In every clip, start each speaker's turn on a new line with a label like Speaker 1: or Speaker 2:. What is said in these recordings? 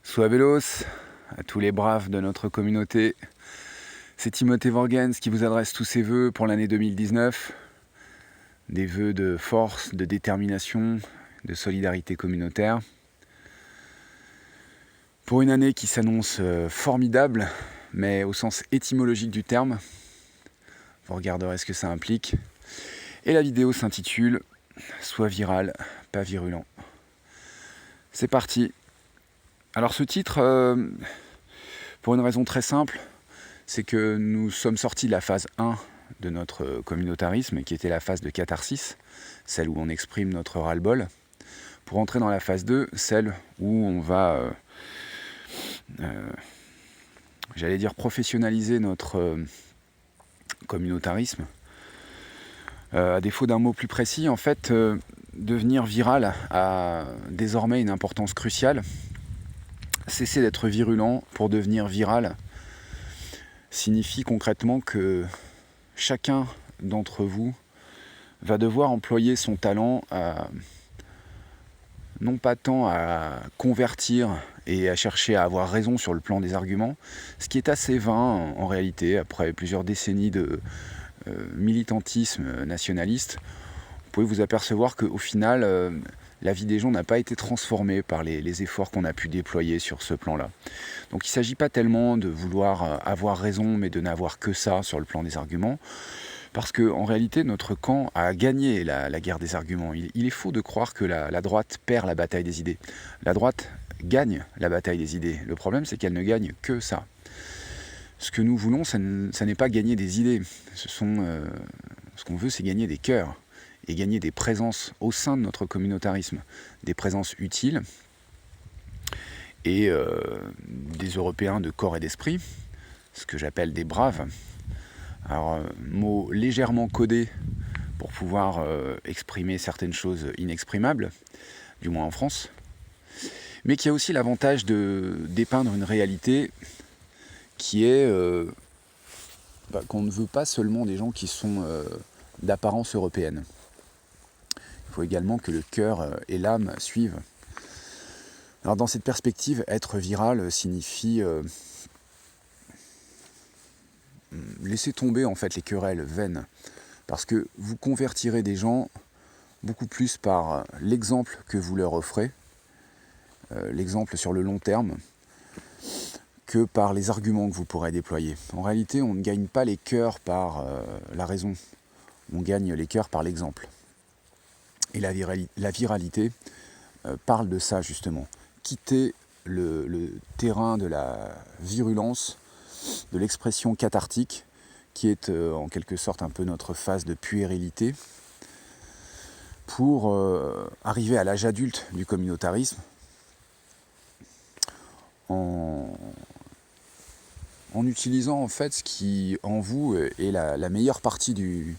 Speaker 1: Suavelos, à tous les braves de notre communauté. C'est Timothée Vorgens qui vous adresse tous ses vœux pour l'année 2019. Des vœux de force, de détermination, de solidarité communautaire. Pour une année qui s'annonce formidable, mais au sens étymologique du terme. Vous regarderez ce que ça implique. Et la vidéo s'intitule « Sois viral, pas virulent ». C'est parti. Alors ce titre, pour une raison très simple, c'est que nous sommes sortis de la phase 1 de notre communautarisme, qui était la phase de catharsis, celle où on exprime notre ras-le-bol, pour entrer dans la phase 2, celle où on va, j'allais dire, professionnaliser notre communautarisme. À défaut d'un mot plus précis, en fait, devenir viral a désormais une importance cruciale. Cesser d'être virulent pour devenir viral signifie concrètement que chacun d'entre vous va devoir employer son talent à, non pas tant à convertir et à chercher à avoir raison sur le plan des arguments, ce qui est assez vain en réalité, après plusieurs décennies de militantisme nationaliste. Vous pouvez vous apercevoir qu'au final, la vie des gens n'a pas été transformée par les efforts qu'on a pu déployer sur ce plan-là. Donc il ne s'agit pas tellement de vouloir avoir raison, mais de n'avoir que ça sur le plan des arguments, parce qu'en réalité, notre camp a gagné la guerre des arguments. Il est faux de croire que la droite perd la bataille des idées. La droite gagne la bataille des idées. Le problème, c'est qu'elle ne gagne que ça. Ce que nous voulons, ça n'est pas gagner des idées. Ce qu'on veut, c'est gagner des cœurs et gagner des présences au sein de notre communautarisme, des présences utiles et des Européens de corps et d'esprit, ce que j'appelle des braves. Alors, mot légèrement codé pour pouvoir exprimer certaines choses inexprimables, du moins en France, mais qui a aussi l'avantage de dépeindre une réalité qui est qu'on ne veut pas seulement des gens qui sont d'apparence européenne. Il faut également que le cœur et l'âme suivent. Alors dans cette perspective, être viral signifie laisser tomber en fait les querelles vaines, parce que vous convertirez des gens beaucoup plus par l'exemple que vous leur offrez, l'exemple sur le long terme, que par les arguments que vous pourrez déployer. En réalité, on ne gagne pas les cœurs par la raison, on gagne les cœurs par l'exemple. Et la viralité parle de ça justement. Quitter le terrain de la virulence, de l'expression cathartique, qui est en quelque sorte un peu notre phase de puérilité, pour arriver à l'âge adulte du communautarisme, en utilisant en fait ce qui en vous est la meilleure partie de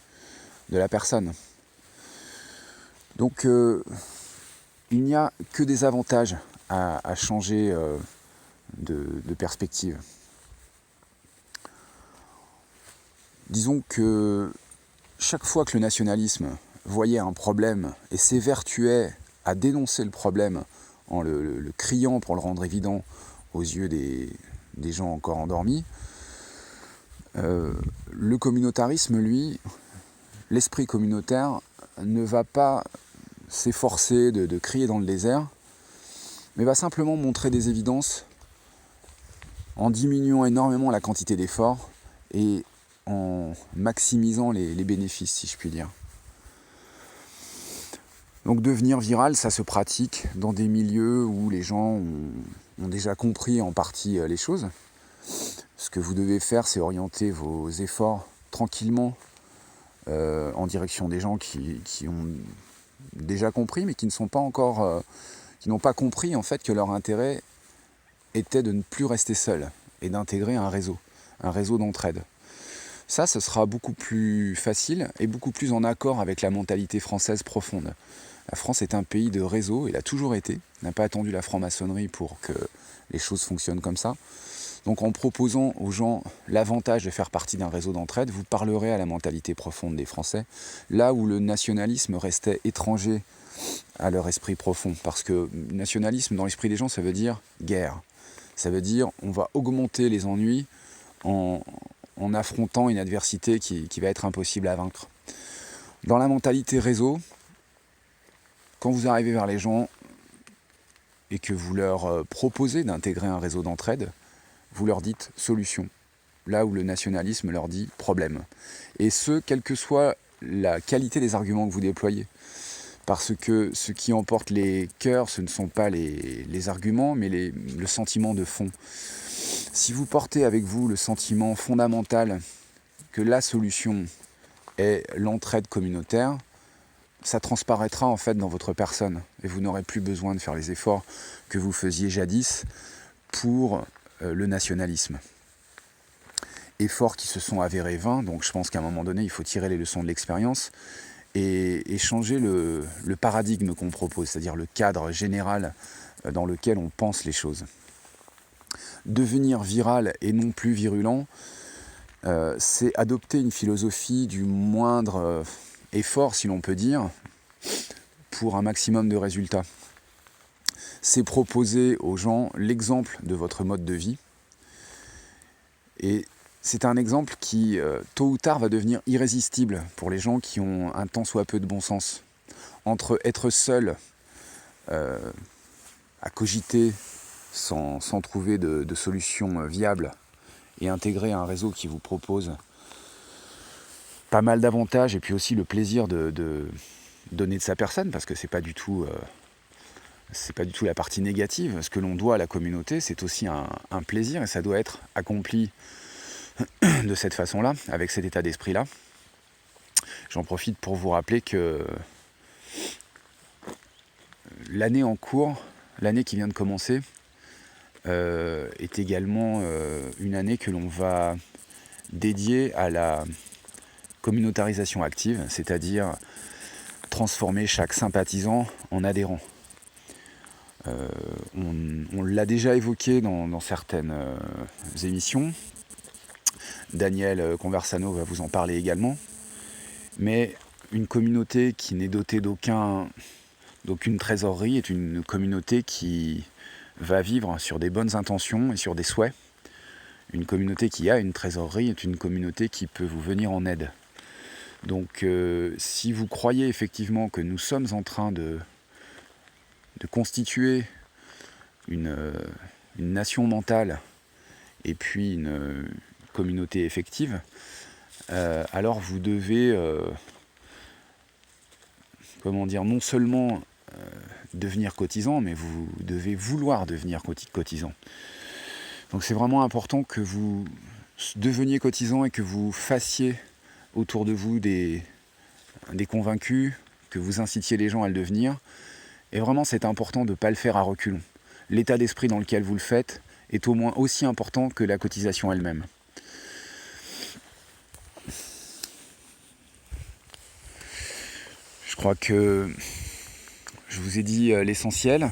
Speaker 1: la personne. Donc il n'y a que des avantages à changer de perspective. Disons que chaque fois que le nationalisme voyait un problème et s'évertuait à dénoncer le problème en le criant pour le rendre évident aux yeux des gens encore endormis, le communautarisme, lui, l'esprit communautaire, ne va pas s'efforcer de crier dans le désert, mais va simplement montrer des évidences en diminuant énormément la quantité d'efforts et en maximisant les bénéfices, si je puis dire. Donc devenir viral, ça se pratique dans des milieux où les gens ont déjà compris en partie les choses. Ce que vous devez faire, c'est orienter vos efforts tranquillement en direction des gens qui ont déjà compris, mais qui ne sont pas encore, qui n'ont pas compris en fait que leur intérêt était de ne plus rester seul et d'intégrer un réseau d'entraide. Ça, ce sera beaucoup plus facile et beaucoup plus en accord avec la mentalité française profonde. La France est un pays de réseau, il a toujours été, n'a pas attendu la franc-maçonnerie pour que les choses fonctionnent comme ça. Donc en proposant aux gens l'avantage de faire partie d'un réseau d'entraide, vous parlerez à la mentalité profonde des Français, là où le nationalisme restait étranger à leur esprit profond. Parce que nationalisme, dans l'esprit des gens, ça veut dire guerre. Ça veut dire on va augmenter les ennuis en affrontant une adversité qui va être impossible à vaincre. Dans la mentalité réseau, quand vous arrivez vers les gens et que vous leur proposez d'intégrer un réseau d'entraide, vous leur dites solution, là où le nationalisme leur dit problème. Et ce, quelle que soit la qualité des arguments que vous déployez. Parce que ce qui emporte les cœurs, ce ne sont pas les arguments, mais le sentiment de fond. Si vous portez avec vous le sentiment fondamental que la solution est l'entraide communautaire, ça transparaîtra en fait dans votre personne. Et vous n'aurez plus besoin de faire les efforts que vous faisiez jadis pour le nationalisme. Efforts qui se sont avérés vains, donc je pense qu'à un moment donné, il faut tirer les leçons de l'expérience et changer le paradigme qu'on propose, c'est-à-dire le cadre général dans lequel on pense les choses. Devenir viral et non plus virulent, c'est adopter une philosophie du moindre effort, si l'on peut dire, pour un maximum de résultats. C'est proposer aux gens l'exemple de votre mode de vie. Et c'est un exemple qui, tôt ou tard, va devenir irrésistible pour les gens qui ont un tant soit peu de bon sens. Entre être seul à cogiter sans trouver de solution viable et intégrer un réseau qui vous propose pas mal d'avantages et puis aussi le plaisir de donner de sa personne, parce que c'est pas du tout la partie négative. Ce que l'on doit à la communauté, c'est aussi un plaisir et ça doit être accompli de cette façon-là, avec cet état d'esprit-là. J'en profite pour vous rappeler que l'année en cours, l'année qui vient de commencer, est également une année que l'on va dédier à la communautarisation active, c'est-à-dire transformer chaque sympathisant en adhérent. On l'a déjà évoqué dans certaines émissions. Daniel Conversano va vous en parler également. Mais une communauté qui n'est dotée d'aucune trésorerie est une communauté qui va vivre sur des bonnes intentions et sur des souhaits. Une communauté qui a une trésorerie est une communauté qui peut vous venir en aide. Donc si vous croyez effectivement que nous sommes en train de constituer une nation mentale et puis une communauté effective, alors vous devez non seulement devenir cotisant, mais vous devez vouloir devenir cotisant. Donc c'est vraiment important que vous deveniez cotisant et que vous fassiez autour de vous des convaincus, que vous incitiez les gens à le devenir. Et vraiment, c'est important de ne pas le faire à reculons. L'état d'esprit dans lequel vous le faites est au moins aussi important que la cotisation elle-même. Je crois que je vous ai dit l'essentiel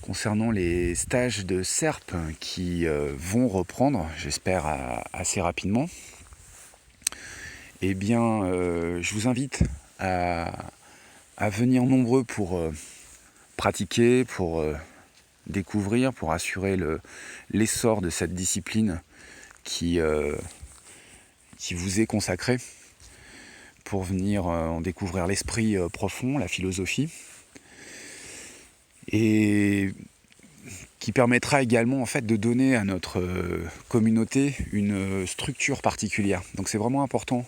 Speaker 1: concernant les stages de SERP qui vont reprendre, j'espère assez rapidement. Eh bien, je vous invite à venir nombreux pour pratiquer, pour découvrir, pour assurer l'essor de cette discipline qui vous est consacrée, pour venir en découvrir l'esprit profond, la philosophie, et qui permettra également en fait de donner à notre communauté une structure particulière. Donc c'est vraiment important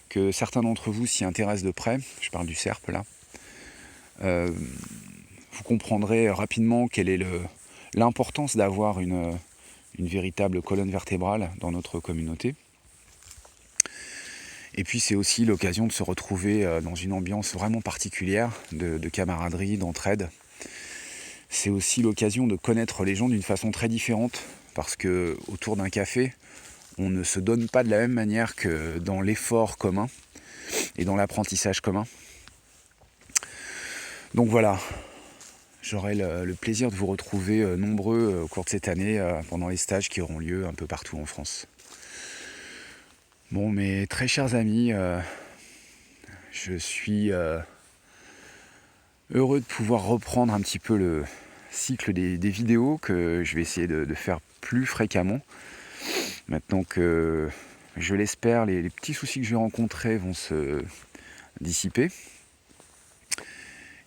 Speaker 1: que certains d'entre vous s'y intéressent de près, je parle du SERP là. Vous comprendrez rapidement quelle est l'importance d'avoir une véritable colonne vertébrale dans notre communauté. Et puis c'est aussi l'occasion de se retrouver dans une ambiance vraiment particulière de camaraderie, d'entraide. C'est aussi l'occasion de connaître les gens d'une façon très différente, parce que autour d'un café, on ne se donne pas de la même manière que dans l'effort commun et dans l'apprentissage commun. Donc voilà, j'aurai le plaisir de vous retrouver nombreux au cours de cette année pendant les stages qui auront lieu un peu partout en France. Bon, mes très chers amis, je suis heureux de pouvoir reprendre un petit peu le cycle des vidéos que je vais essayer de faire plus fréquemment. Maintenant que, je l'espère, les petits soucis que je vais rencontrer vont se dissiper.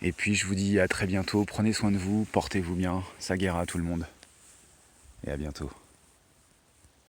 Speaker 1: Et puis je vous dis à très bientôt, prenez soin de vous, portez-vous bien, ça guère à tout le monde. Et à bientôt.